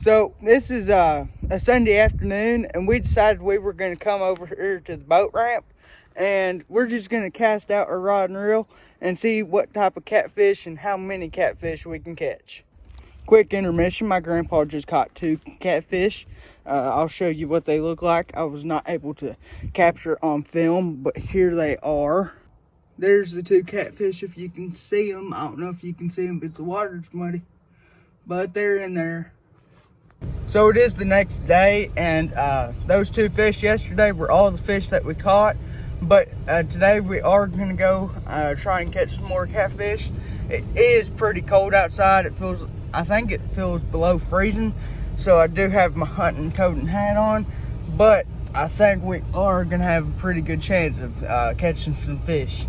So this is a Sunday afternoon, and we decided we were going to come over here to the boat ramp, and we're just going to cast out our rod and reel and see what type of catfish and how many catfish we can catch. Quick intermission, my grandpa just caught 2 catfish. I'll show you what they look like. I was not able to capture on film, but here they are. There's the 2 catfish, if you can see them. I don't know if you can see them because the water's muddy, but they're in there. So it is the next day, and those 2 fish yesterday were all the fish that we caught. But today we are going to go try and catch some more catfish. It is pretty cold outside. I think it feels below freezing. So I do have my hunting coat and hat on. But I think we are going to have a pretty good chance of catching some fish.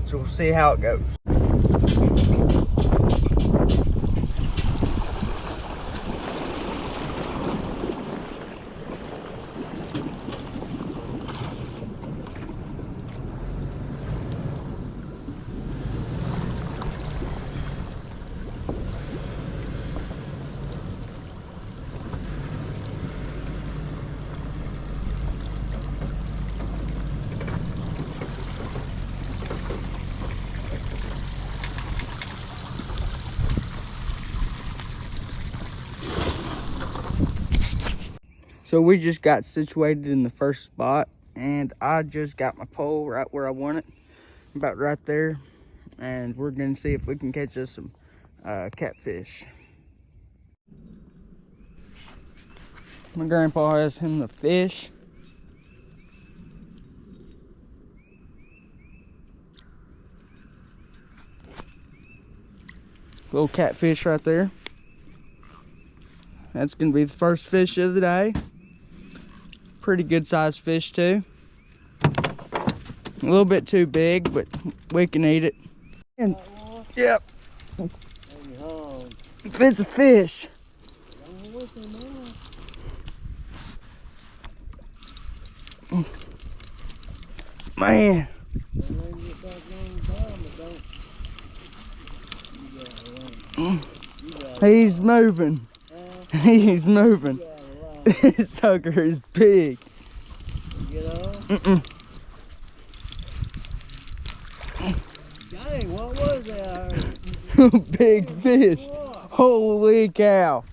So we'll see how it goes. So we just got situated in the first spot, and I just got my pole right where I want it, about right there, and we're gonna see if we can catch us some catfish. My grandpa has him the fish. Little catfish right there. That's gonna be the first fish of the day. Pretty good sized fish too. A little bit too big, but we can eat it. And, yep. It's a fish. Man. He's moving. He's moving. This sucker is big. Dang, what was that? Big fish. Holy cow.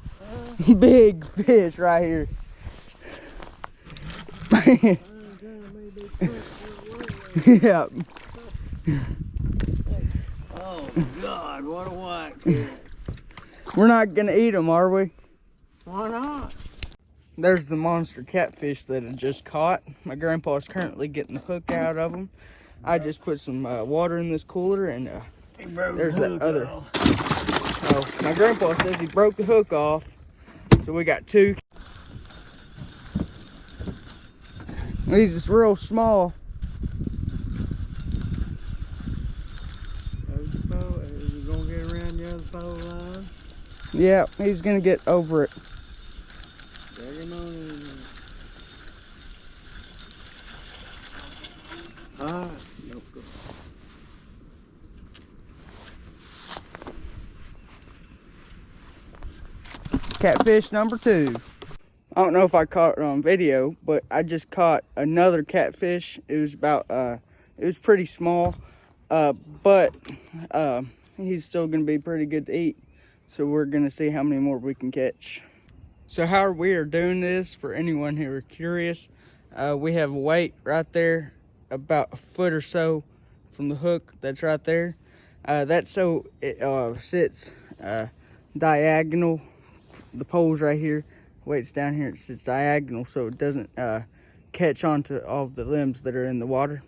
Big fish right here. Man. Yeah. Oh God, what a white cat. We're not gonna eat them, are we? Why not? There's the monster catfish that I just caught. My grandpa is currently getting the hook out of them. I just put some water in this cooler, and there's that other. Oh, my grandpa says he broke the hook off, so we got 2. He's just real small. There's the pole. Is he gonna get around the other pole line? Yeah, he's gonna get over it. Drag him on in. Ah, nope. Catfish number 2. I don't know if I caught it on video, but I just caught another catfish. It was about, it was pretty small, but he's still gonna be pretty good to eat. So we're gonna see how many more we can catch. So how we are doing this, for anyone who are curious, we have a weight right there, about a foot or so from the hook that's right there. That's so it sits diagonal. The pole's right here, weight's down here, it sits diagonal so it doesn't catch onto all of the limbs that are in the water.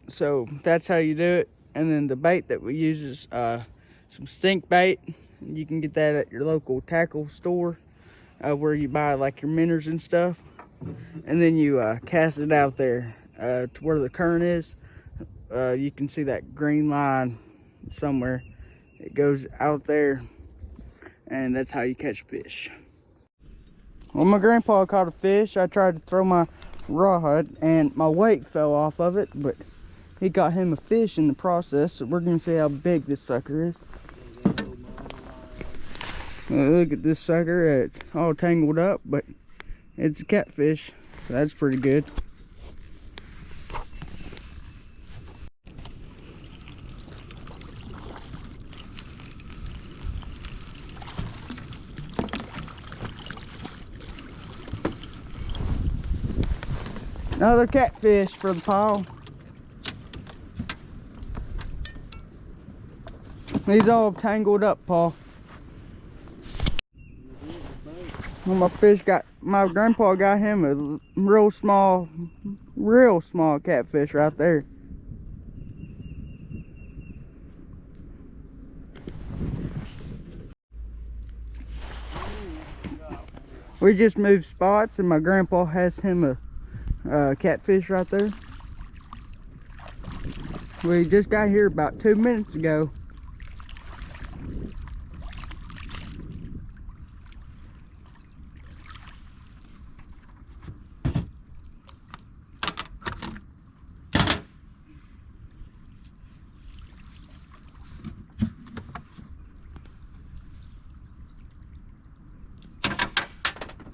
So that's how you do it. And then the bait that we use is some stink bait. You can get that at your local tackle store where you buy like your minnows and stuff. And then you cast it out there to where the current is. You can see that green line somewhere. It goes out there, and that's how you catch fish. When my grandpa caught a fish, I tried to throw my rod and my weight fell off of it, but he got him a fish in the process, so we're gonna see how big this sucker is. Look at this sucker. It's all tangled up, but it's a catfish. So that's pretty good. Another catfish for the pile. He's all tangled up, Paul. Well, my grandpa got him a real small catfish right there. We just moved spots and my grandpa has him a catfish right there. We just got here about 2 minutes ago.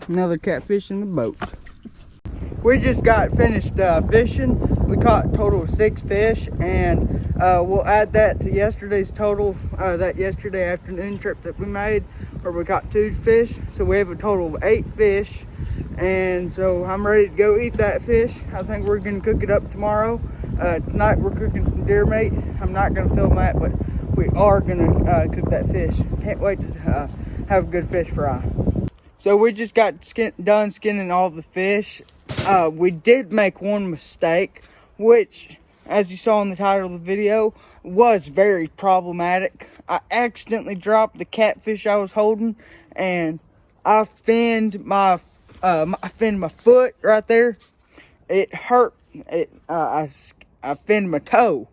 Another catfish in the boat. We just got finished fishing. We caught a total of 6 fish, and we'll add that to yesterday's total, that yesterday afternoon trip that we made, where we caught 2 fish. So we have a total of 8 fish, and so I'm ready to go eat that fish. I think we're gonna cook it up tomorrow. Tonight we're cooking some deer meat. I'm not gonna film that, but we are gonna cook that fish. Can't wait to have a good fish fry. So we just got done skinning all the fish. We did make one mistake, which, as you saw in the title of the video, was very problematic. I accidentally dropped the catfish I was holding, and I finned my foot right there. It hurt. I finned my toe.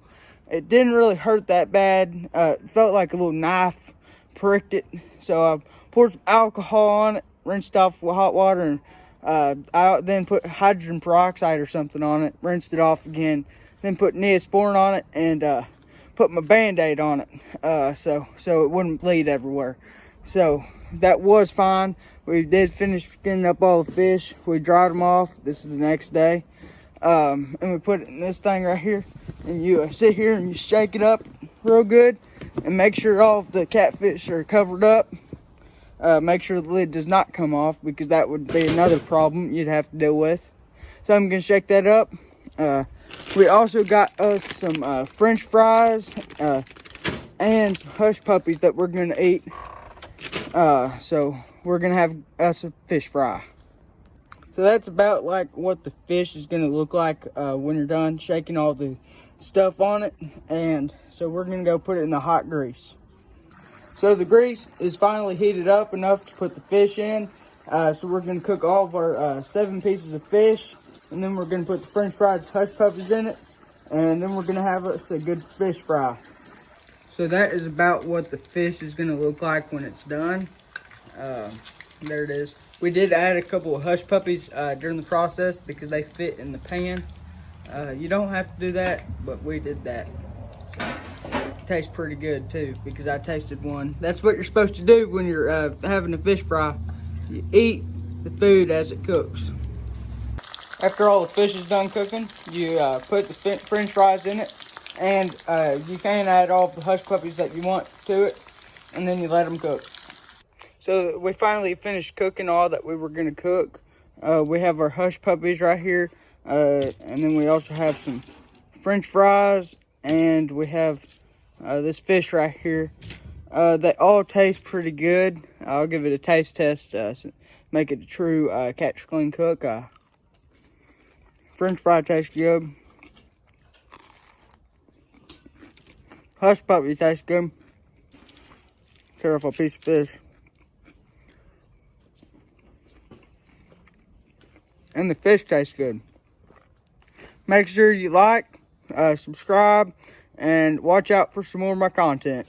It didn't really hurt that bad. It felt like a little knife pricked it. So I poured some alcohol on it, rinsed off with hot water, and I then put hydrogen peroxide or something on it, rinsed it off again, then put Neosporin on it, and put my Band-Aid on it, so it wouldn't bleed everywhere. So that was fine. We did finish skinning up all the fish. We dried them off. This is the next day, and we put it in this thing right here, and you sit here and you shake it up real good and make sure all of the catfish are covered up. Make sure the lid does not come off, because that would be another problem you'd have to deal with. So I'm going to shake that up. We also got us some French fries and some hush puppies that we're going to eat. So we're going to have us a fish fry. So that's about like what the fish is going to look like when you're done shaking all the stuff on it. And so we're going to go put it in the hot grease. So the grease is finally heated up enough to put the fish in. So we're going to cook all of our 7 pieces of fish. And then we're going to put the French fries, hush puppies in it. And then we're going to have us a good fish fry. So that is about what the fish is going to look like when it's done. There it is. We did add a couple of hush puppies during the process because they fit in the pan. You don't have to do that, but we did that. Tastes pretty good too, because I tasted one. That's what you're supposed to do when you're having a fish fry. You eat the food as it cooks. After all the fish is done cooking, you put the French fries in it, and you can add all the hush puppies that you want to it, and then you let them cook. So we finally finished cooking all that we were going to cook. We have our hush puppies right here, and then we also have some French fries, and we have this fish right here. They all taste pretty good. I'll give it a taste test, make it a true catch, clean cook. French fry tastes good. Hush puppy tastes good. Tear off a piece of fish. And the fish tastes good. Make sure you like, subscribe, and watch out for some more of my content.